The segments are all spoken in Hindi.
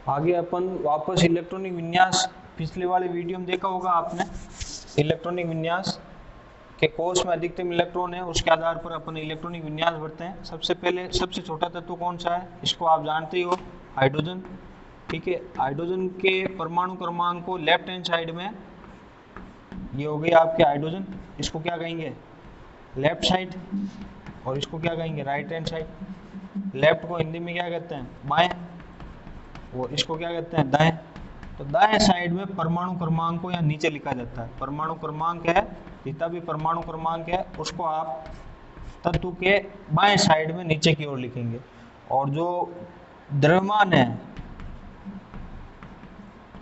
आगे अपन वापस इलेक्ट्रॉनिक विन्यास, पिछले वाले वीडियो में देखा होगा आपने, इलेक्ट्रॉनिक विन्यास के कोष में अधिकतम इलेक्ट्रॉन है, उसके आधार पर अपन इलेक्ट्रॉनिक विन्यास भरते हैं। सबसे पहले सबसे छोटा तत्व कौन सा है, इसको आप जानते ही हो, हाइड्रोजन। ठीक है, हाइड्रोजन के परमाणु क्रमांक को लेफ्ट हैंड साइड में, ये हो गई आपके हाइड्रोजन, इसको क्या कहेंगे, लेफ्ट साइड, और इसको क्या कहेंगे, राइट हैंड साइड। लेफ्ट को हिंदी में क्या कहते हैं, बाएं, और इसको क्या कहते हैं, दाएं। तो दाएं साइड में परमाणु क्रमांक को यहाँ नीचे लिखा जाता है। परमाणु क्रमांक है, जितना भी परमाणु क्रमांक है उसको आप तत्व के बाएं साइड में नीचे की ओर लिखेंगे। और जो द्रव्यमान है,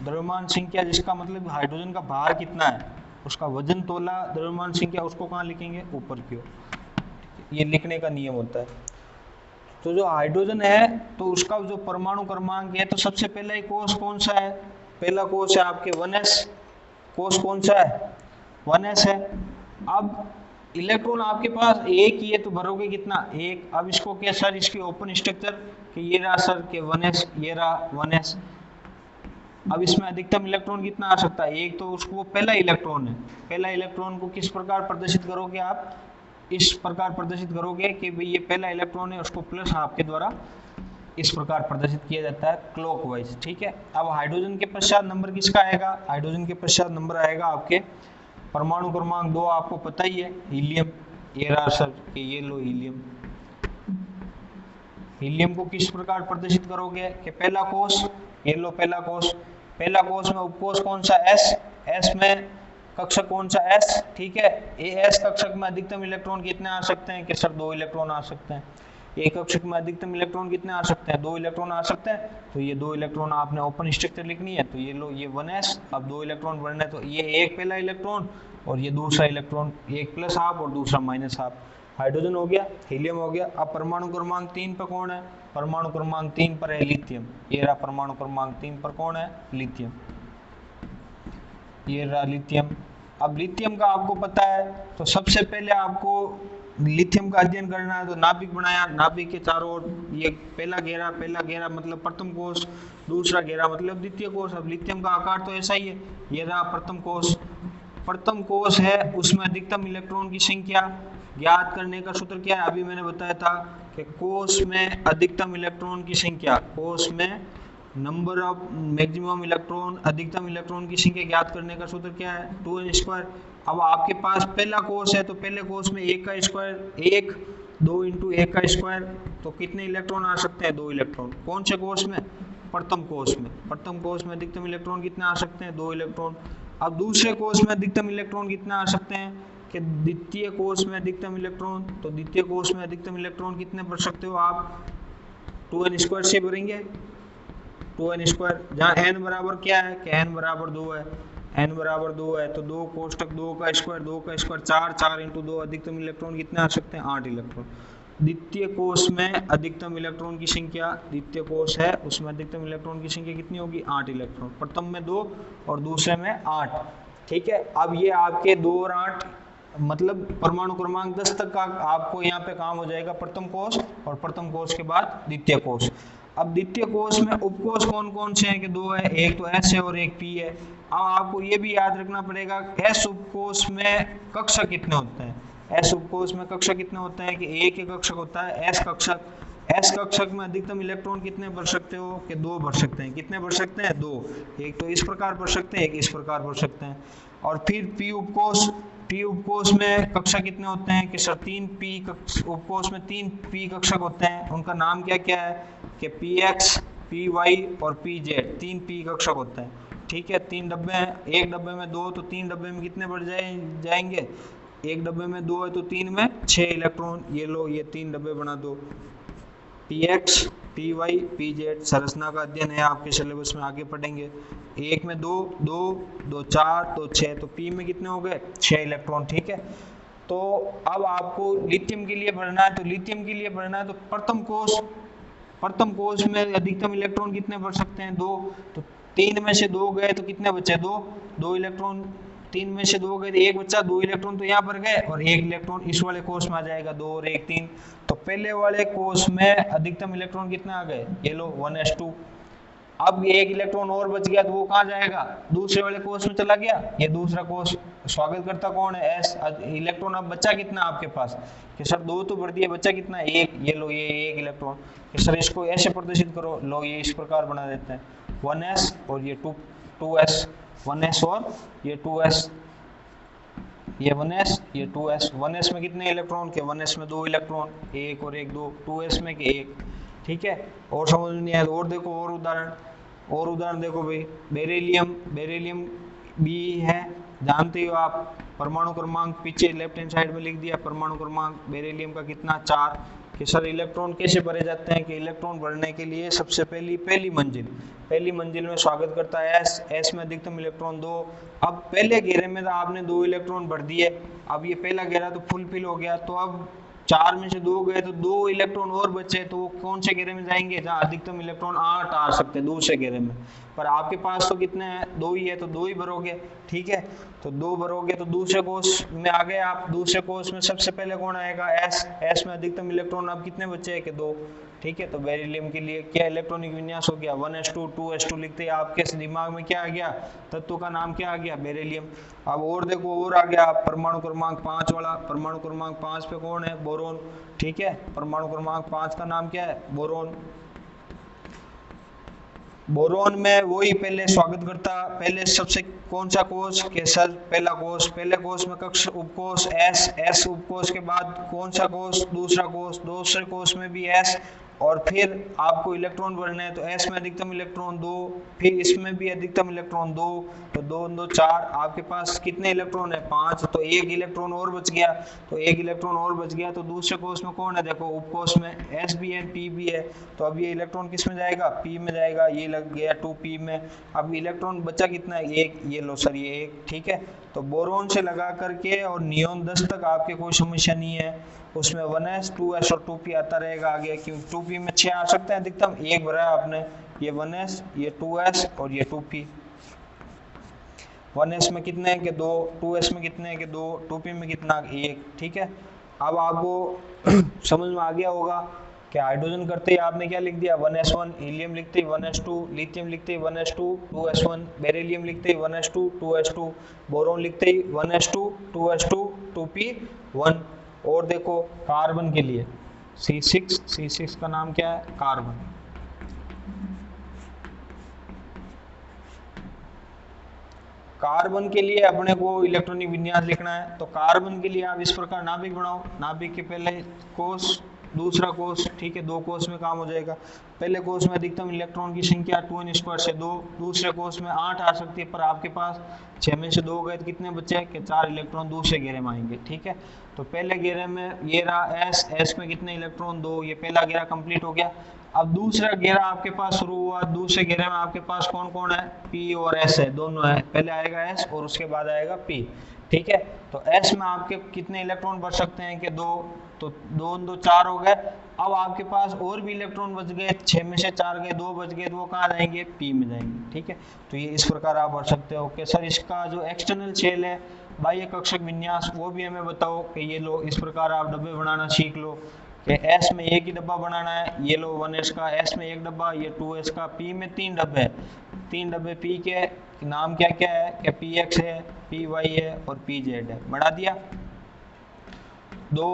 द्रव्यमान संख्या, जिसका मतलब हाइड्रोजन का भार कितना है, उसका वजन तोला द्रव्यमान संख्या, उसको कहाँ लिखेंगे, ऊपर की ओर। ये लिखने का नियम होता है। तो जो हाइड्रोजन है तो उसका जो परमाणु क्रमांक है, तो सबसे पहला ही कोष कौन सा है, पहला कोष है आपके 1s। कोष कौन सा है, 1s है। अब इलेक्ट्रॉन आपके पास एक ही है तो भरोगे कितना, एक। अब इसको क्या सर, इसकी ओपन स्ट्रक्चर कि ये रहा सर के 1s, ये रहा 1s। अब इसमें अधिकतम इलेक्ट्रॉन कितना आ सकता है, एक। तो उसको पहला इलेक्ट्रॉन है, पहला इलेक्ट्रॉन को किस प्रकार प्रदर्शित करोगे आप, इस प्रकार प्रदर्शित करोगे कि भाई ये पहला इलेक्ट्रॉन है, उसको प्लस आपके द्वारा इस प्रकार प्रदर्शित किया जाता है क्लॉकवाइज। ठीक है। अब हाइड्रोजन के पश्चात नंबर किसका आएगा, हाइड्रोजन के पश्चात नंबर आएगा आपके परमाणु क्रमांक 2, आपको पता ही है, हीलियम। ये रहा सर कि ये लो हीलियम। हीलियम को किस प्रकार प्रदर्शित करोगे कि पहला कोष, ये लो पहला कोष। पहला कोष में उपकोष कौन सा, एस। एस में कक्षक कौन सा, एस। ठीक है। एस कक्षक में अधिकतम इलेक्ट्रॉन कितने आ सकते हैं कि सर 2 इलेक्ट्रॉन आ सकते हैं। एक कक्षक में अधिकतम इलेक्ट्रॉन कितने आ सकते हैं, 2 इलेक्ट्रॉन आ सकते हैं। तो ये 2 इलेक्ट्रॉन आपने ओपन स्ट्रक्चर लिखनी है, तो ये लो ये 1s। अब 2 इलेक्ट्रॉन बढ़ने, तो ये एक पहला इलेक्ट्रॉन और ये दूसरा इलेक्ट्रॉन, एक प्लस हाफ और दूसरा माइनस हाफ। हाइड्रोजन हो गया, हीलियम हो गया। अब परमाणु क्रमांक 3 पर कौन है, परमाणु क्रमांक 3 पर है लिथियम। ये रहा परमाणु क्रमांक 3 पर कौन है, लिथियम। ये रहा लिथियम। अब लिथियम का आपको पता है, तो सबसे पहले आपको लिथियम का अध्ययन करना है, तो नाभिक बनाया, नाभिक के चारों ओर ये पहला घेरा मतलब प्रथम कोष, दूसरा घेरा मतलब द्वितीय कोष। अब लिथियम का आकार तो ऐसा ही है, ये रहा प्रथम कोष। प्रथम कोष है, उसमें अधिकतम इलेक्ट्रॉन की संख्या ज्ञात करने का सूत्र क्या है, अभी मैंने बताया था कि कोष में अधिकतम इलेक्ट्रॉन की संख्या, कोष में नंबर ऑफ मैक्सिमम इलेक्ट्रॉन, अधिकतम इलेक्ट्रॉन की संख्या ज्ञात करने का सूत्र क्या है, 2n²। अब आपके पास पहला कोष है, तो पहले कोष में 1 का स्क्वायर, 1, 2 × 1 का स्क्वायर, तो कितने इलेक्ट्रॉन आ सकते हैं, 2 इलेक्ट्रॉन। कौन से कोष में, प्रथम कोष में। प्रथम कोष में अधिकतम इलेक्ट्रॉन कितने आ सकते हैं, 2 इलेक्ट्रॉन। अब दूसरे कोष में अधिकतम इलेक्ट्रॉन कितने आ सकते हैं कि द्वितीय कोष में अधिकतम इलेक्ट्रॉन, तो द्वितीय कोष में अधिकतम इलेक्ट्रॉन कितने भर सकते हो आप, 2n² से भरेंगे, 2n²। जहाँ n बराबर क्या है कि n बराबर 2 है, n बराबर 2 है, तो 2 कोष्टक 2 का स्क्वायर 4, 4 × 2, अधिकतम इलेक्ट्रॉन कितने आ सकते हैं, 8 इलेक्ट्रॉन। द्वितीय कोष में अधिकतम इलेक्ट्रॉन की संख्या, द्वितीय कोष है उसमें अधिकतम इलेक्ट्रॉन की संख्या कितनी होगी, 8 इलेक्ट्रॉन। प्रथम में 2 और दूसरे में 8। ठीक है। अब ये आपके 2 और 8 मतलब परमाणु क्रमांक 10 तक का आपको यहाँ पे काम हो जाएगा, प्रथम कोष, और प्रथम कोष के बाद द्वितीय कोष। अब द्वितीय कोष में उपकोष कौन कौन से हैं कि 2 है, एक तो S है और एक P है। अब आपको ये भी याद रखना पड़ेगा S उपकोष में कक्षक कितने होते हैं, S उपकोष में कक्षक कितने होते हैं कि एक ही कक्षक होता है S कक्षक। S कक्षक में अधिकतम इलेक्ट्रॉन कितने भर सकते हो कि 2 भर सकते हैं। कितने भर सकते हैं, 2। एक तो इस प्रकार भर सकते हैं, एक इस प्रकार भर सकते हैं। और फिर P उपकोष, P उपकोष में कक्षक कितने होते हैं कि सर 3 P उपकोष में 3 P कक्षक होते हैं। उनका नाम क्या क्या है कि PX, PY और PZ, 3 P कक्षक होते हैं। ठीक है। 3 डब्बे हैं, एक डब्बे में 2, तो 3 डब्बे में कितने बढ़ जाएंगे, एक डब्बे में 2 है तो 3 में 6 इलेक्ट्रॉन। ये लो ये 3 डब्बे बना दो, PX, PY, PZ। संरचना का अध्ययन है, आपके सिलेबस में आगे पढ़ेंगे। एक में 2, 2, 2 4, 2 6, तो P में कितने हो गए, 6 इलेक्ट्रॉन। ठीक है। तो अब आपको लिथियम के लिए भरना है, तो लिथियम के लिए भरना है तो प्रथम कोष में अधिकतम इलेक्ट्रॉन कितने भर सकते हैं, 2। तो 3 में से 2 गए तो कितने बचे, 2 इलेक्ट्रॉन। 3 में से 2 गए तो 1 बचा, 2 इलेक्ट्रॉन तो यहाँ पर गए और 1 इलेक्ट्रॉन इस वाले कोष में आ जाएगा, 2 और 1 3। तो पहले वाले कोष में अधिकतम इलेक्ट्रॉन कितने आ गए, ये लो 1s2। अब ये एक इलेक्ट्रॉन और बच गया तो वो कहाँ जाएगा, दूसरे वाले कोष में चला गया। ये दूसरा कोष स्वागत करता कौन है, एस। इलेक्ट्रॉन अब बचा कितना आपके पास कि सर 2 तो भर दिए, बचा कितना, एक। ये लो ये एक इलेक्ट्रॉन कि सर इसको ऐसे प्रदर्शित करो, लो ये इस प्रकार बना देते हैं 1s और ये 2s, 1s और ये 2s, ये 1s ये 2s। 1s में कितने इलेक्ट्रॉन के, 1s में 2 इलेक्ट्रॉन, एक और एक 2, 2s में के एक। ठीक है, और समझ में नहीं आया और देखो और उदाहरण देखो भाई, बेरिलियम भी है, जानते हो आप। परमाणु क्रमांक पीछे लेफ्ट हैंड साइड में लिख दिया, परमाणु क्रमांक बेरिलियम का कितना 4। कि सर इलेक्ट्रॉन कैसे भरे जाते हैं, कि इलेक्ट्रॉन भरने के लिए सबसे पहली मंजिल में स्वागत करता है एस में अधिकतम इलेक्ट्रॉन 2। अब पहले घेरे में तो आपने 2 इलेक्ट्रॉन भर दिए, अब ये पहला घेरा तो फुलफिल हो गया, तो अब 4 में से 2 गए तो 2 इलेक्ट्रॉन और बचे, तो वो कौन से घेरे में जाएंगे, जहाँ अधिकतम इलेक्ट्रॉन 8 आ सकते हैं दूसरे घेरे में। पर आपके पास तो कितने हैं, 2 ही है, तो 2 ही भरोगे। ठीक है, तो 2 भरोगे तो दूसरे कोष में आ गए आप। दूसरे कोष में सबसे पहले कौन आएगा, एस में अधिकतम इलेक्ट्रॉन अब कितने बचे हैं कि 2। ठीक है, तो बेरिलियम के लिए क्या इलेक्ट्रॉनिक विन्यास हो गया, 1s2 2s2 लिखते ही आपके दिमाग में क्या आ गया, तत्व का नाम क्या आ गया, बेरिलियम। अब और देखो और आ गया परमाणु क्रमांक 5 वाला, परमाणु क्रमांक 5 पे कौन है, बोरोन। ठीक है, परमाणु क्रमांक 5 का नाम क्या है, बोरोन। बोरोन में वही पहले स्वागत करता, पहले सबसे कौन सा कोष के सर, पहला कोष, पहले कोष में कक्ष उपकोष एस उपकोष के बाद कौन सा कोष, दूसरा कोष, दूसरे कोष में भी एस, और फिर आपको इलेक्ट्रॉन भरने हैं तो एस में अधिकतम इलेक्ट्रॉन 2, फिर इसमें भी अधिकतम इलेक्ट्रॉन 2, तो 2 2 4, आपके पास कितने इलेक्ट्रॉन है, 5, तो एक इलेक्ट्रॉन और बच गया। तो एक इलेक्ट्रॉन और बच गया तो दूसरे कोष में कौन है, देखो उपकोष में एस भी है पी भी है, तो अब ये इलेक्ट्रॉन किस में जाएगा, पी में जाएगा, ये लग गया 2p में। अब इलेक्ट्रॉन बचा कितना है, एक, ये लो सर ये एक। ठीक है, तो बोरोन से लगा करके और नियोन 10 तक आपके कोई समस्या नहीं है, उसमें 1s 2s और 2p आता रहेगा आगे, क्योंकि 2p में 6 आ सकते हैं अधिकतम, एक भरा है आपने, ये 1s ये 2s और ये 2p। 1s में कितने हैं कि 2, 2s में कितने हैं कि 2, 2p में कितना, 1। ठीक है, अब आपको समझ में आ गया होगा कि हाइड्रोजन करते ही आपने क्या लिख दिया, 1s1, हीलियम लिखते ही 1s2, लिथियम लिखते ही 1s2 2s1, बेरिलियम लिखते ही 1s2 2s2, बोरोन लिखते ही 1s2 2s2 2p1। और देखो कार्बन के लिए C6 का नाम क्या है, कार्बन। कार्बन के लिए अपने को इलेक्ट्रॉनिक विन्यास लिखना है, तो कार्बन के लिए आप इस प्रकार नाभिक बनाओ, नाभिक के पहले कोष दूसरा कोष। ठीक है, 2 कोष में काम हो जाएगा। पहले कोष में अधिकतम इलेक्ट्रॉन की संख्या 2n² से 2, दूसरे कोष में 8 आ सकती है, पर आपके पास 6 में से 2 गए तो कितने बचे कि 4 इलेक्ट्रॉन दूसरे घेरे में आएंगे। ठीक है, तो पहले घेरे में ये रहा एस में कितने इलेक्ट्रॉन, 2, ये पहला घेरा कंप्लीट हो गया। अब दूसरा घेरा आपके पास शुरू हुआ, दूसरे घेरे में आपके पास कौन कौन है, पी और एस है, दोनों है, पहले आएगा एस और उसके बाद आएगा पी। ठीक है, तो एस में आपके कितने इलेक्ट्रॉन बढ़ सकते हैं कि 2, तो 2 2 4 हो गए। अब आपके पास और भी इलेक्ट्रॉन बच गए, 6 में से 4 गए, 2 बच गए, तो वो कहाँ जाएंगे, पी में जाएंगे। ठीक है, तो ये इस प्रकार आप भर सकते हो कि सर इसका जो एक्सटर्नल शेल है, बाह्य कक्षक विन्यास, वो भी हमें बताओ कि ये लो, इस प्रकार आप डब्बे बनाना सीख लो कि एस में एक ही डब्बा बनाना है, ये लो 1s का, एस में एक डब्बा, ये 2s का, पी में 3 डब्बे, 3 डब्बे पी के नाम क्या क्या है कि px है, py है और pz है, बढ़ा दिया 2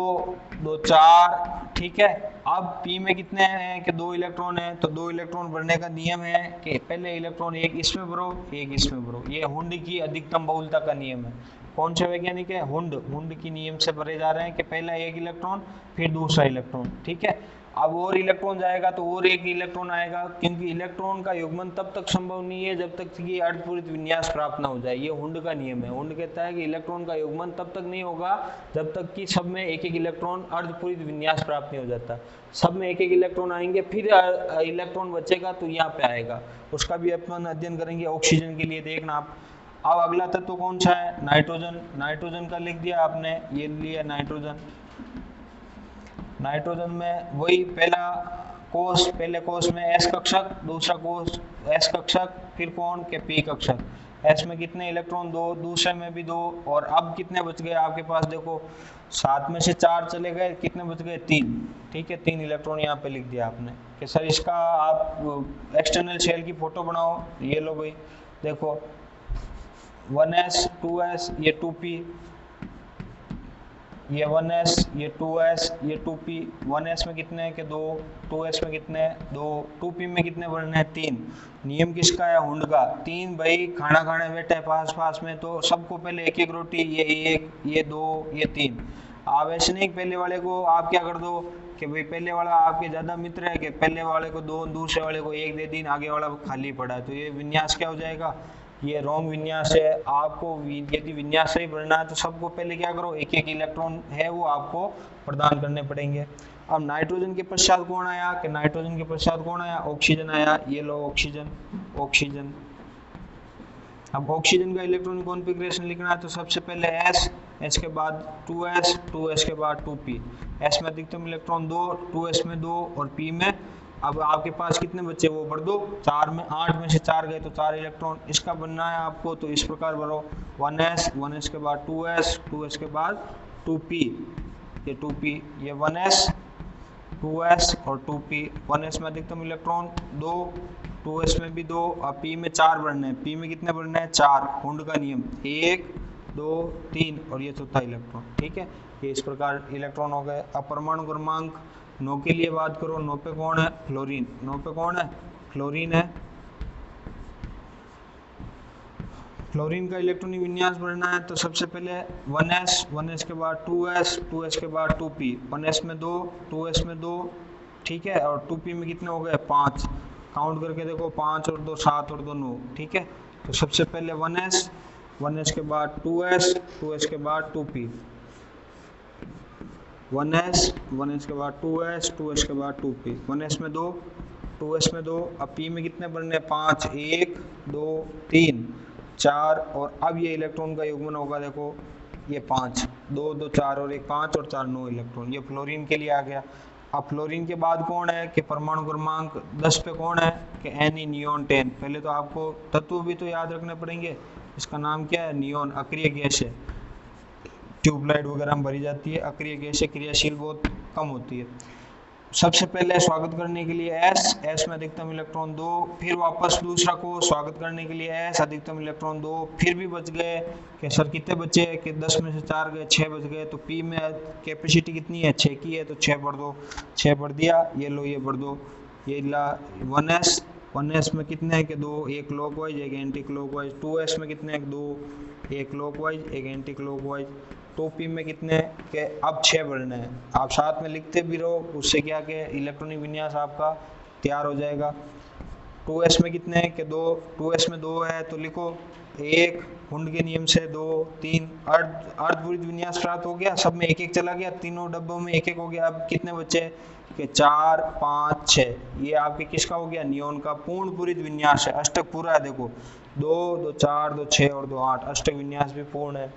2 4। ठीक है, अब p में कितने हैं कि 2 इलेक्ट्रॉन है, तो 2 इलेक्ट्रॉन भरने का नियम है कि पहले इलेक्ट्रॉन एक इसमें भरो एक इसमें भरो, ये हुंड की अधिकतम बहुलता का नियम है। कौन से वैज्ञानिक है, हुंड की नियम से भरे जा रहे हैं कि पहला एक इलेक्ट्रॉन फिर दूसरा इलेक्ट्रॉन। ठीक है, अब और इलेक्ट्रॉन जाएगा तो और एक इलेक्ट्रॉन आएगा, क्योंकि इलेक्ट्रॉन का युग्मन तब तक संभव नहीं है जब तक कि अर्धपूरित विन्यास प्राप्त ना हो जाए। ये हुंड का नियम है। हुंड कहता है कि इलेक्ट्रॉन का युग्मन तब तक नहीं होगा जब तक कि सब में एक एक इलेक्ट्रॉन अर्धपूरित विन्यास प्राप्त नहीं हो जाता। सब में एक एक इलेक्ट्रॉन आएंगे, फिर इलेक्ट्रॉन बचेगा तो यहाँ पे आएगा, उसका भी अपन अध्ययन करेंगे ऑक्सीजन के लिए, देखना आप। अब अगला तत्व कौन सा है, नाइट्रोजन। नाइट्रोजन का लिख दिया आपने, ये लिया नाइट्रोजन। नाइट्रोजन में वही पहला कोष, पहले कोष में एस कक्षक, दूसरा कोष एस कक्षक, फिर कौन के पी कक्षक। एस में कितने इलेक्ट्रॉन, दो, दूसरे में भी दो, और अब कितने बच गए आपके पास, देखो 7 में से 4 चले गए, कितने बच गए, 3। ठीक है, 3 इलेक्ट्रॉन यहाँ पे लिख दिया आपने कि सर इसका आप एक्सटर्नल शेल की फोटो बनाओ। ये लो भाई, देखो 1s 2s ये 2p, ये 1s ये 2s ये 2p। 1s में कितने हैं कि 2, 2s में कितने हैं 2, 2p में कितने बढ़ने हैं 3। नियम किसका है, हुंड का। 3 भाई खाना खाने बैठे हैं पास पास में, तो सबको पहले एक एक रोटी, ये 1 ये 2 ये 3। आप ऐसे नहीं पहले वाले को आप क्या कर दो कि भाई पहले वाला आपके ज़्यादा मित्र है कि पहले वाले को 2, दूसरे वाले को 1 दे दी, आगे वाला खाली पड़ा है, तो ये विन्यास क्या हो जाएगा, ये रॉन्ग विन्यास है। आपको यदि विन्यास सही भरना है तो सबको पहले क्या करो, एक एक इलेक्ट्रॉन है वो आपको प्रदान करने पड़ेंगे। अब नाइट्रोजन के पश्चात कौन आया, कि नाइट्रोजन के पश्चात कौन आया, ऑक्सीजन आया। ये लो ऑक्सीजन, ऑक्सीजन। अब ऑक्सीजन का इलेक्ट्रॉनिक कॉन्फ़िगरेशन लिखना है तो सबसे पहले S, S के बाद 2s, 2s के बाद 2p। S में अधिकतम इलेक्ट्रॉन 2, 2s में 2 और p में अब आपके पास कितने बच्चे वो भर दो, 4 में 8 में से 4 गए तो 4 इलेक्ट्रॉन। इसका बनना है आपको तो इस प्रकार भरो 1s, 1s के बाद 2s, 2s के बाद 2p, ये 2p, ये 1s 2s और 2p। 1s में अधिकतम इलेक्ट्रॉन 2, 2s में भी 2 और p में 4 बढ़ने हैं। p में कितने बढ़ने हैं 4, हुंड का नियम 1 2 3 और ये चौथा इलेक्ट्रॉन। ठीक है, ये इस प्रकार इलेक्ट्रॉन हो गए। अब परमाणु क्रमांक 9 के लिए बात करो। 9 पे कौन है, फ्लोरीन। 9 पे कौन है, फ्लोरीन है। फ्लोरीन का इलेक्ट्रॉनिक विन्यास बढ़ना है तो सबसे पहले 1s, 1s के बाद 2s, 2s के बाद 2p। 1s में 2, 2s में 2, ठीक है, और 2p में कितने हो गए 5। काउंट करके देखो 5 और 2 7 और 2 9। ठीक है, तो सबसे पहले 1s, 1s के बाद 2s, 2s के बाद 2p। 1s, 1s के बाद 2s, 2s के बाद 2p। 1s में 2, 2s में 2, अब p में कितने बढ़ने 5, 1 2 3 4 और अब ये इलेक्ट्रॉन का युग्मन होगा, देखो ये 5, 2 2 4 और 1 5 और 4 9 इलेक्ट्रॉन। ये फ्लोरीन के लिए आ गया। अब फ्लोरीन के बाद कौन है कि परमाणु क्रमांक 10 पे कौन है कि Ni, नियोन 10। पहले तो आपको तत्व भी तो याद रखने पड़ेंगे। इसका नाम क्या है, नियोन, अक्रिय गैस है, ट्यूबलाइट वगैरह में भरी जाती है, अक्रिय गैस है, क्रियाशील बहुत कम होती है। सबसे पहले स्वागत करने के लिए S में अधिकतम इलेक्ट्रॉन 2, फिर वापस दूसरा को स्वागत करने के लिए S, अधिकतम इलेक्ट्रॉन 2, फिर भी बच गए कि सर कितने बचे कि 10 में से 4 गए, 6 बच गए। तो P में कैपेसिटी कितनी है 6 की है तो 6 भर दो, 6 भर दिया। ये लो ये भर दो, ये ला 1s, 1s में कितने हैं कि 2, एक क्लॉकवाइज एक एंटी क्लॉकवाइज। 2s में कितने हैं 2, एक क्लॉकवाइज एक एंटी क्लॉकवाइज। 2p में कितने के अब 6 बढ़ने हैं। आप साथ में लिखते भी रहो, उससे क्या कि इलेक्ट्रॉनिक विन्यास आपका तैयार हो जाएगा। 2s में कितने हैं कि 2, 2s में 2 है तो लिखो 1, हुंड के नियम से 2 3 अर्धपूरित विन्यास प्राप्त हो गया। सब में एक एक चला गया, तीनों डब्बों में एक एक हो गया। अब कितने बचे कि 4 5 6। ये आपके किसका हो गया, नियोन का पूर्ण पूरित विन्यास है। अष्टक पूरा है, देखो 2 2 4 2 6 और 2 8, अष्टक विन्यास भी पूर्ण है।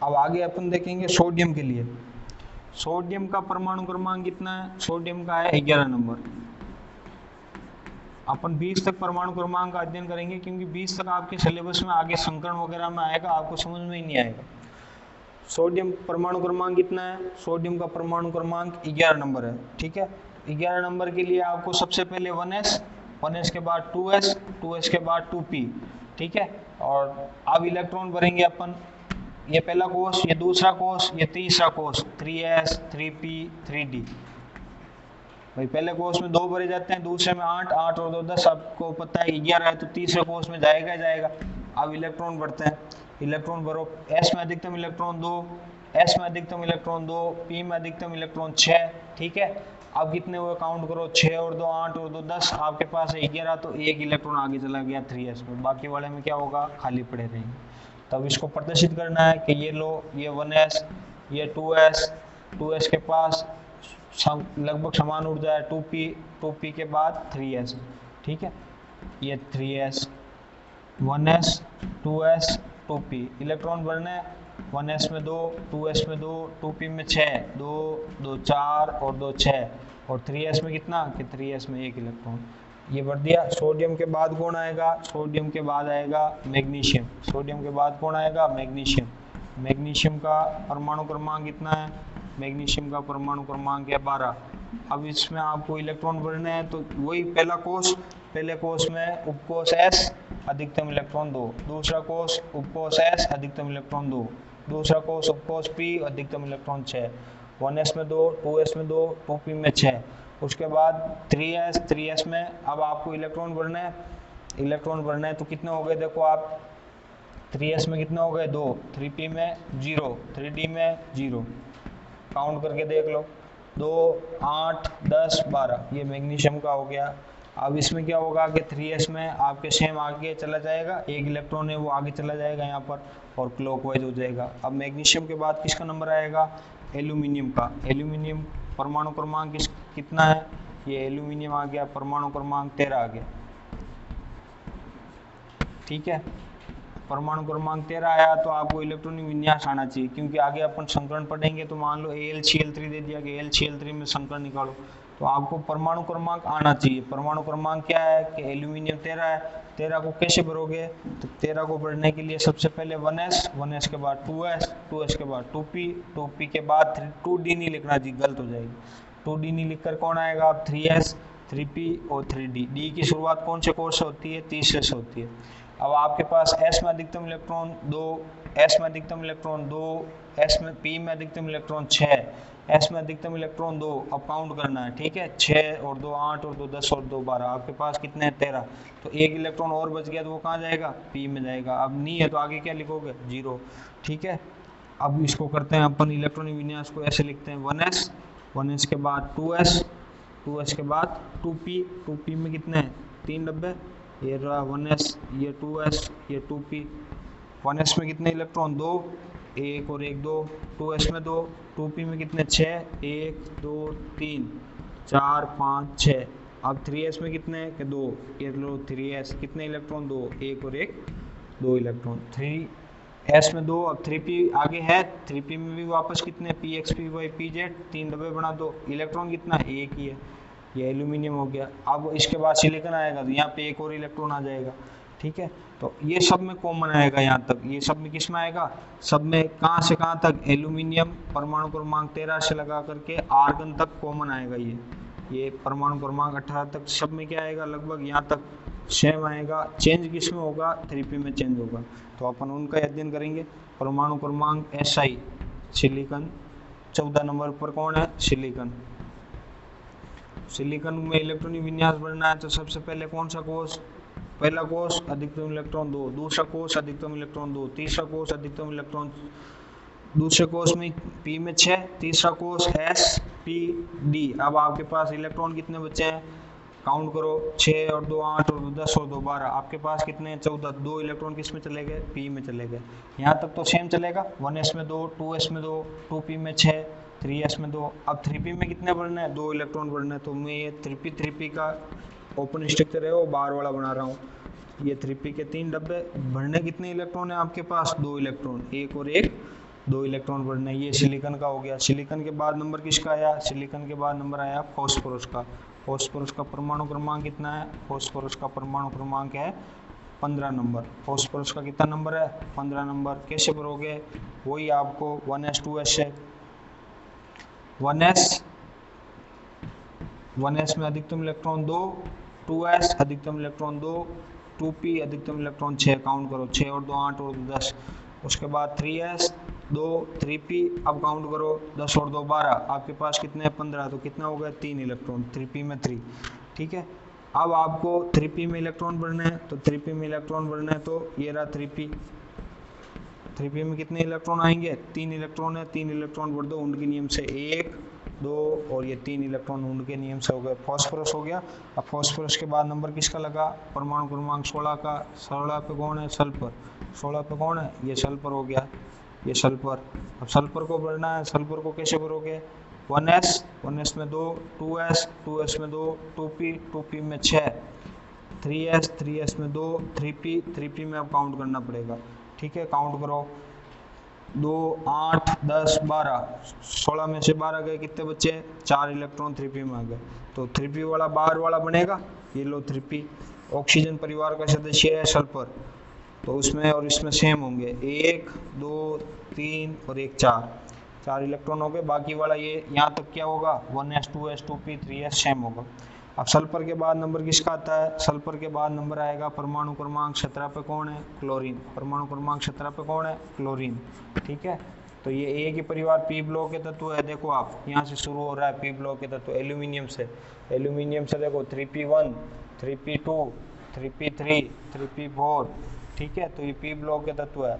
अब आगे अपन देखेंगे सोडियम के लिए। सोडियम का परमाणु क्रमांक कितना है, सोडियम का है 11 नंबर। अपन 20 तक परमाणु क्रमांक का अध्ययन करेंगे क्योंकि 20 तक आपके सिलेबस में आगे संकरण वगैरह में आएगा, आपको समझ में ही नहीं आएगा। सोडियम परमाणु क्रमांक कितना है, सोडियम का परमाणु क्रमांक 11 नंबर है। ठीक है, 11 नंबर के लिए आपको सबसे पहले 1s, 1s के बाद 2s, 2s के बाद 2p। ठीक है, और अब इलेक्ट्रॉन भरेंगे अपन। ये पहला कोष, ये दूसरा कोष, ये तीसरा कोष, 3s 3p 3d। भाई पहले कोष में 2 भरे जाते हैं, दूसरे में 8, 8 और 2 10। आपको पता है 11 है तो तीसरे कोष में जाएगा जाएगा। अब इलेक्ट्रॉन भरते हैं, इलेक्ट्रॉन भरो। s में अधिकतम इलेक्ट्रॉन 2, s में अधिकतम इलेक्ट्रॉन 2, p में अधिकतम इलेक्ट्रॉन 6। ठीक है, अब कितने हुए काउंट करो, 6 और 2 8 और 2 10। आपके पास है 11 तो एक इलेक्ट्रॉन आगे चला गया 3s में, बाकी वाले में क्या होगा, खाली पड़े रहेंगे। तब इसको प्रदर्शित करना है कि ये लो, ये 1s, ये 2s, 2s के पास लगभग समान ऊर्जा है 2p, 2p के बाद 3s। ठीक है, ये 3s, 1s 2s 2p। Electron भरने 1s में 2, 2s में 2, 2p में 6, 2 2 4 और 2 6 और 3s में कितना कि 3s में एक इलेक्ट्रॉन। ये भर दिया। सोडियम के बाद कौन आएगा? सोडियम के बाद आएगा मैग्नीशियम। सोडियम के बाद कौन आएगा? मैग्नीशियम। मैग्नीशियम का परमाणु क्रमांक कितना है? मैग्नीशियम का परमाणु क्रमांक है 12। अब इसमें आपको इलेक्ट्रॉन भरने हैं तो वही पहला कोष, पहले कोष में उपकोष S अधिकतम इलेक्ट्रॉन 2, दूसरा कोष उपकोष S अधिकतम इलेक्ट्रॉन 2, दूसरा कोष उपकोष P अधिकतम इलेक्ट्रॉन 6, 1s में 2, 2s में 2, 2p में 6। उसके बाद 3s में अब आपको इलेक्ट्रॉन भरना है। इलेक्ट्रॉन भरना है तो कितने हो गए? देखो आप 3s में कितने हो गए? 2, 3p में 0, 3d में 0। काउंट करके देख लो, 2, 8, 10, 12। ये मैग्नीशियम का हो गया। अब इसमें क्या होगा कि 3s में आपके सेम आगे चला जाएगा, एक इलेक्ट्रॉन है वो आगे चला जाएगा यहाँ पर और क्लॉकवाइज हो जाएगा। अब मैग्नीशियम के बाद किसका नंबर आएगा? एल्यूमिनियम का। एल्यूमिनियम परमाणु क्रमांक कितना है? ये एल्यूमिनियम आ गया, परमाणु क्रमांक 13 आ गया। ठीक है, परमाणु क्रमांक 13 आया तो आपको इलेक्ट्रॉनिक विन्यास आना चाहिए, क्योंकि आगे अपन संकरण पढ़ेंगे तो मान लो AlCl3 दे दिया कि AlCl3 में संकरण निकालो, तो आपको परमाणु क्रमांक आना चाहिए। परमाणु क्रमांक क्या है कि एल्यूमिनियम 13 है। 13 को कैसे भरोगे? तो 13 को भरने के लिए सबसे पहले 1s के बाद 2s के बाद 2p के बाद 2d नहीं लिखना जी, गलत हो जाएगी। 2d नहीं लिखकर कौन आएगा? अब 3s, 3p और 3d। d की शुरुआत कौन से कोष से होती है? तीसरे से होती है। अब आपके पास s में अधिकतम इलेक्ट्रॉन 2, s में अधिकतम इलेक्ट्रॉन 2, s में p में अधिकतम इलेक्ट्रॉन 6, s में अधिकतम इलेक्ट्रॉन 2। अब काउंट करना है, ठीक है। 6 और 2 8 और 2 10 और 2 12। आपके पास कितने हैं? 13। तो एक इलेक्ट्रॉन और बच गया तो वो कहाँ जाएगा? p में जाएगा। अब नहीं है तो आगे क्या लिखोगे? 0। ठीक है, अब इसको करते हैं अपन इलेक्ट्रॉनिक विन्यास को ऐसे लिखते हैं 1s के बाद 2s के बाद 2p में कितने हैं? 3 डब्बे। ये रहा 1s, ये 2s, ये 2p। 1s में कितने इलेक्ट्रॉन? 2, 1 और 1 2, 2s में 2, 2p में कितने? 6, 1 2 3 4 5 6। अब 3s में कितने हैं? कि 2। ये लो 3s, कितने इलेक्ट्रॉन? 2, 1 और 1 2 इलेक्ट्रॉन। 3s में 2। अब 3p आगे है, 3p में भी वापस कितने? px py pz, 3 डब्बे बना दो। इलेक्ट्रॉन कितना? 1 ही है। ये एल्यूमिनियम हो गया। अब इसके बाद सिलिकॉन आएगा तो यहाँ पे एक और इलेक्ट्रॉन आ जाएगा। ठीक है, तो ये सब में कॉमन आएगा यहाँ तक। ये सब में किस में आएगा? सब में कहाँ से कहाँ तक? एल्यूमिनियम परमाणु क्रमांक 13 से लगा करके आर्गन तक कॉमन आएगा। ये परमाणु क्रमांक 18 तक सब में क्या आएगा? लगभग यहाँ तक सेम आएगा। चेंज किस में होगा? 3p में चेंज होगा। तो अपन उनका अध्ययन करेंगे। परमाणु क्रमांक Si सिलिकॉन 14 नंबर पर कौन है? सिलिकॉन। सिलिकॉन में इलेक्ट्रॉनिक विन्यास बढ़ना है तो सबसे पहले कौन सा कोष? पहला कोष अधिकतम इलेक्ट्रॉन 2, दूसरा कोष अधिकतम इलेक्ट्रॉन 2, तीसरा कोष अधिकतम इलेक्ट्रॉन, दूसरे कोष में p में 6, तीसरा कोष s p d। अब आपके पास इलेक्ट्रॉन कितने बचे हैं? काउंट करो, 6 और 2 8 और 2 10 और 2 12। आपके पास कितने हैं? 14। 2 इलेक्ट्रॉन किस में चले गए? p में चले गए। यहाँ तक तो सेम चलेगा। 1s में 2, 2s में 2, 2p में 6, 3s में 2। अब 3p में कितने बढ़ना है? 2 इलेक्ट्रॉन बढ़ना है। तो मैं ये 3p का ओपन स्ट्रक्चर है वो बार वाला बना रहा हूँ। ये 3p के 3 डब्बे। भरने कितने इलेक्ट्रॉन है आपके पास? 2 इलेक्ट्रॉन, 1 और 1 2 इलेक्ट्रॉन भरने। ये सिलिकॉन का हो गया। सिलिकॉन के बाद नंबर किसका आया? सिलिकॉन के बाद नंबर आया फॉस्फोरस का। फॉस्फोरस का परमाणु क्रमांक कितना है? फॉस्फोरस का परमाणु क्रमांक है 15 नंबर। फॉस्फोरस का कितना नंबर है? 15 नंबर। कैसे भरोगे? वही आपको 1s 2s है। 1s में अधिकतम इलेक्ट्रॉन 2, 2s अधिकतम इलेक्ट्रॉन 2, 2p अधिकतम इलेक्ट्रॉन 6। काउंट करो, 6 और 2 8 और 2 10। उसके बाद 3s 2, 3p। अब काउंट करो, 10 और 2 12। आपके पास कितने हैं? 15। तो कितना हो गया? 3 इलेक्ट्रॉन। 3p में 3। ठीक है, अब आपको 3p में इलेक्ट्रॉन भरना है। तो 3p में इलेक्ट्रॉन भरना है तो ये रहा 3p। 3p में कितने इलेक्ट्रॉन आएंगे? 3 इलेक्ट्रॉन है। 3 इलेक्ट्रॉन भर दो उनके नियम से, 1 2 और ये 3 इलेक्ट्रॉन उनके नियम से हो गए। फॉस्फोरस हो गया। अब फॉस्फोरस के बाद नंबर किसका लगा? परमाणु क्रमांक 16 का। 16 पे कौन है? सल्फर। 16 पे कौन है? ये सल्फर हो गया, ये सल्फर। अब सल्फर को भरना है। सल्फर को कैसे भरोगे? 1s में 2, 2s में 2, 2p में 6, 3s में 2, 3p में अब काउंट करना पड़ेगा। ठीक है, काउंट करो, 2 8 10 12, 16 में से 12 गए, कितने बचे? 4 इलेक्ट्रॉन 3p में आ गए। तो 3p वाला बाहर वाला बनेगा, ये लो 3p। ऑक्सीजन परिवार का सदस्य है सल्फर, तो उसमें और इसमें सेम होंगे, 1 2 3 और 1 4 इलेक्ट्रॉन हो गए। बाकी वाला ये यहाँ तक क्या होगा? 1s 2s 2p 3s same होगा। अब सल्फर के बाद नंबर किसका आता है? सल्फर के बाद नंबर आएगा परमाणु क्रमांक 17 पे, कौन है? क्लोरीन। परमाणु क्रमांक 17 पे कौन है? क्लोरीन। ठीक है, तो ये एक ही परिवार पी ब्लॉक के तत्व है। देखो आप यहाँ से शुरू हो रहा है पी ब्लॉक के तत्व एल्यूमिनियम से। एल्यूमिनियम से देखो 3p1 3p2 3p3 3p4, ठीक है, तो ये पी ब्लॉक के तत्व है।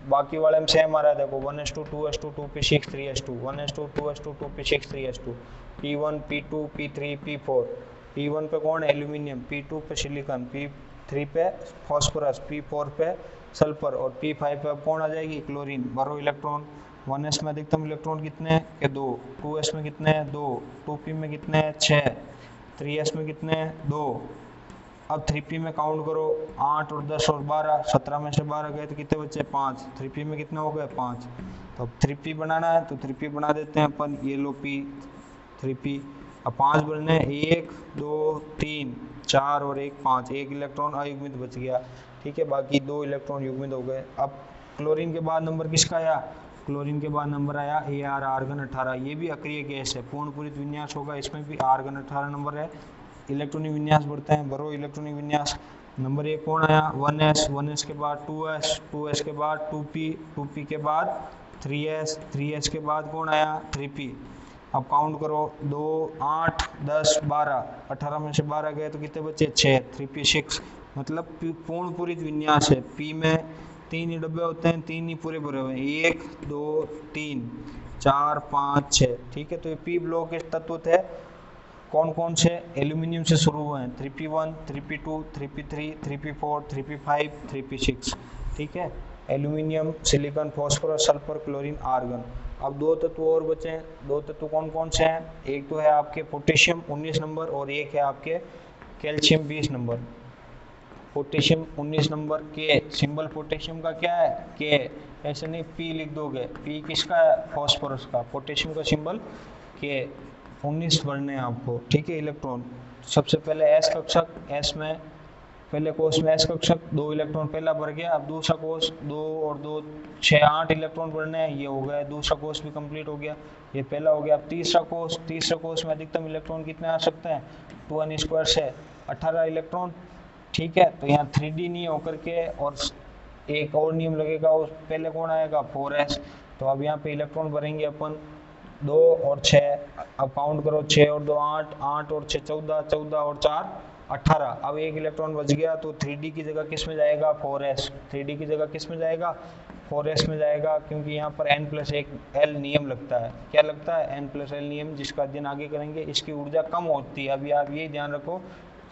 बाकी वाले में सेम आ रहा है, देखो 1s2 2s2 2p6 3s2 1s2 2s2 2p6 3s2 p1 p2 p3 p4। p1 पे कौन है? एल्यूमिनियम, p2 पे सिलिकॉन, p3 पे फास्फोरस, p4 पे सल्फर और p5 पे कौन आ जाएगी? क्लोरीन। भरो इलेक्ट्रॉन। 1s में अधिकतम इलेक्ट्रॉन कितने हैं? के 2। 2s में कितने हैं? 2। 2p में कितने हैं? 6। 3s में कितने हैं? 2। अब 3p में काउंट करो, 8 और 10 और 12, 17 में से 12 गए तो कितने बचे? 5। 3p में कितने हो गए? 5। तो अब 3p बनाना है तो 3p बना देते हैं अपन, ये लो p 3p। अब 5 बनने, 1 2 3 4 और 1 5, एक इलेक्ट्रॉन अयुग्मित बच गया। ठीक है, बाकी 2 इलेक्ट्रॉन युग्मित हो गए। अब क्लोरीन के बाद नंबर किसका आया? क्लोरीन के बाद नंबर आया Ar आर्गन 18। ये भी अक्रिय गैस है, पूर्ण पूरित विन्यास होगा, इसमें भी आर्गन 18 नंबर है। इलेक्ट्रॉनिक विन्यास बढ़ते हैं, भरो इलेक्ट्रॉनिक विन्यास। नंबर 1 कौन आया? 1s, 1s के बाद 2s, 2s के बाद 2p, 2p के बाद 3s, 3s के बाद कौन आया? 3p। अब काउंट करो, 2 8 10 12, 18 में से 12 गए तो कितने बचे? 6। 3p6 मतलब पूर्ण पूरित विन्यास है। p में 3 ही डब्बे होते हैं, 3 ही पूरे भरे हुए हैं, 1 2 3 4 5 6। ठीक है, तो ये p ब्लॉक के तत्व थे। कौन कौन से? एल्यूमिनियम से शुरू हुए हैं, 3p1 3p2 3p3 3p4 3p5 3p6। ठीक है, aluminium, silicon, phosphorus, sulphur, chlorine, argon. अब 2 तत्व और बचे हैं। 2 तत्व कौन कौन से हैं? एक तो है आपके पोटेशियम 19 नंबर और एक है आपके कैल्शियम 20 नंबर। पोटेशियम 19 नंबर के, सिंबल पोटेशियम का क्या है? के। ऐसे नहीं पी लिख दोगे, पी किसका है? फास्फोरस का। पोटेशियम का सिंबल के। 19 भरने हैं आपको। ठीक है, इलेक्ट्रॉन सबसे पहले एस कक्षक, एस में पहले कोष में एस कक्षक 2 इलेक्ट्रॉन पहला भर गया। अब दूसरा कोष 2 और 2 6 8 इलेक्ट्रॉन भरने हैं, ये हो गया, दूसरा कोष भी कंप्लीट हो गया, ये पहला हो गया। अब तीसरा कोष में अधिकतम इलेक्ट्रॉन कितने आ सकते हैं? 2n² से 18 इलेक्ट्रॉन। ठीक है, तो यहाँ 3d नहीं होकर के और एक और नियम लगेगा, उस पहले कौन आएगा? 4s। तो अब यहाँ पे इलेक्ट्रॉन भरेंगे अपन 2 और 6। अब काउंट करो, 6 और 2 8, 8 और 6 14, 14 और 4 18। अब एक इलेक्ट्रॉन बच गया, तो 3d की जगह किस में जाएगा? 4s। 3d की जगह किस में जाएगा? 4s में जाएगा, क्योंकि यहाँ पर n+1l नियम लगता है। क्या लगता है? n+1 नियम, जिसका अध्ययन आगे करेंगे। इसकी ऊर्जा कम होती है, अभी आप यही ध्यान रखो।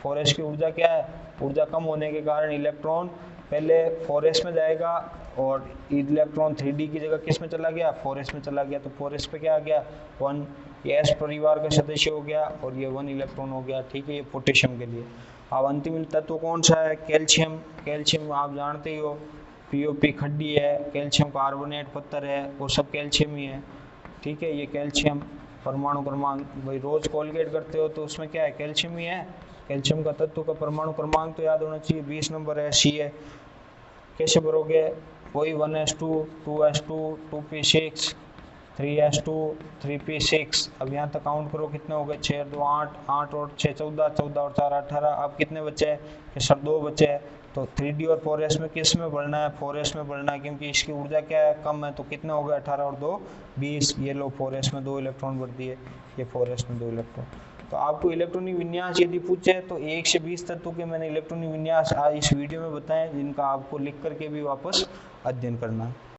4s की ऊर्जा क्या है? ऊर्जा कम होने के कारण इलेक्ट्रॉन पहले 4s में जाएगा और इलेक्ट्रॉन 3d की जगह किस में चला गया? 4s में चला गया। तो 4s पे क्या आ गया? 1। ये s परिवार का सदस्य हो गया और ये 1 इलेक्ट्रॉन हो गया। ठीक है, ये पोटेशियम के लिए। अब अंतिम तत्व कौन सा है? कैल्शियम। कैल्शियम आप जानते ही हो, POP खड्डी है, कैल्शियम कार्बोनेट पत्थर है, वो सब कैल्शियम ही है। ठीक है, ये कैल्शियम। परमाणु क्रमांक, भाई रोज कोलगेट करते हो तो उसमें क्या है? कैल्शियम ही है। कैल्शियम का तत्व का परमाणु क्रमांक तो याद होना चाहिए, 20 नंबर है, Ca। कैसे भरोगे? वही 1s2 2s2 2p6 3s2 3p6। अब यहाँ तक काउंट करो, कितने हो गए? 6 और 2 8, 8 और 6 14, 14 और 4 18। अब कितने बचे? सर 2 बचे। तो 3d और 4s में किस में बढ़ना है? 4s में बढ़ना है, क्योंकि इसकी ऊर्जा क्या है? कम है। तो कितने हो गए? 18 और 2 20। ये लो 4s में 2 इलेक्ट्रॉन बढ़ दिए, ये 4s में 2 इलेक्ट्रॉन। तो आपको इलेक्ट्रॉनिक विन्यास यदि पूछे तो 1 से 20 तत्वों के मैंने इलेक्ट्रॉनिक विन्यास आज इस वीडियो में बताएं, जिनका आपको लिख करके भी वापस अध्ययन करना है।